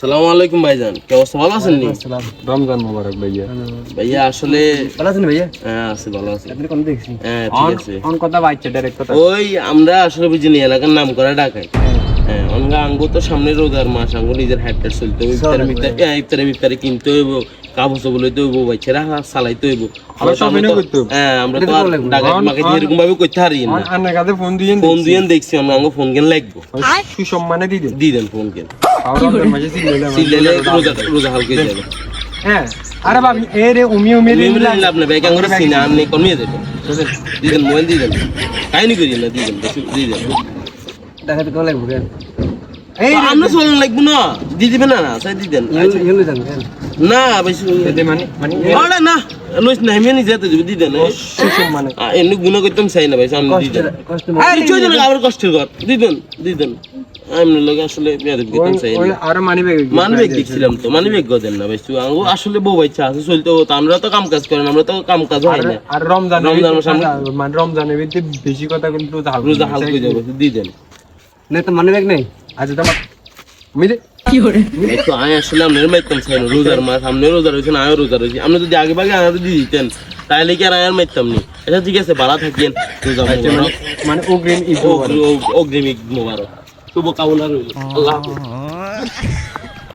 সালামু আলাইকুম ভাইজান, কি অবস্থা? ভালো আছেন নি? রমজান মোবারক ভাইয়া। ভাইয়া আসলে ভালো আছেন ভাইয়া? হ্যাঁ আছি, ভালো আছি। আপনি কোন দেখছি? হ্যাঁ ঠিক আছে। অন কথা বাইচ্ছে ডাইরেক্ট কথা। ওই আমরা আসলে বুঝিনি এলাকার নাম করে ডাকাই। হ্যাঁ অনগা আঙ্গো তো সামনে রোজার মাস, আঙ্গো নিজের হাটটা চলতে হইব, ইফতারে কিনতে হইব, কাগজ বলতে হইব, বাচ্চারা চালাইতে হইব। হ্যাঁ আমরা তো ডাকাত মাকে এরকম ভাবে করতে হারি না। আন্নার কাছে ফোন দিয়েন দেখছি আমরা, আঙ্গো ফোন কেন লাগবো, সুসম্মানে দিয়ে দেন ফোন কেন, সিলেলে রোজা হালকে যাবে। হ্যাঁ আরে বাবি এ রে উমি লাভ না ব্যাগ আঙ্গুরে সিনা আনলে কমিয়ে দেবেন, দিয়ে দেন মোবাইল দিয়ে দেন, কাহিনী করি না, দিয়ে দেন দিয়ে দেন। দেখাতে কোন লাগবে এই আমরা চলন লাগবো না, দিয়ে দিবেন না, চাই দিয়ে দেন না বেশি মানে না লইস না, আমি নিজে দিয়ে দিয়ে দেন। এমনি গুণা করতাম চাই না ভাই, সামনে দিয়ে দেন, আবার কষ্টের ঘর দিয়ে দেন। আমি লোক আসলে মানি ব্যাগ দেখছিলাম তো, মানি ব্যাগ দেন না ভাই, আসলে বউ বাচ্চা আছে চলতে হতো, আমরা তো কাম কাজ করেন, আমরা তো কাম কাজ হয় না। আর রমজান মানে রমজানের ভিতরে বেশি কথা কিন্তু রোজা হালকা যাবে, দিয়ে দেন না তো মানি ব্যাগ নেই। আচ্ছা তোমার মিলে তো আমি আসলে আপনার মাইতাম চাই না, রোজার মাস, আপনি রোজা রয়েছেন, আমিও রোজা রয়েছি, আপনি যদি আগে ভাগে আনার দিয়ে দিতেন তাহলে কি আর আমি মাইতাম নি। আচ্ছা ঠিক আছে, ভালো থাকেন, রোজা মোবারক, মানে অগ্রিম ঈদ অগ্রিম ঈদ মোবারক, শুভ কামনা রইল, আল্লাহ হাফেজ।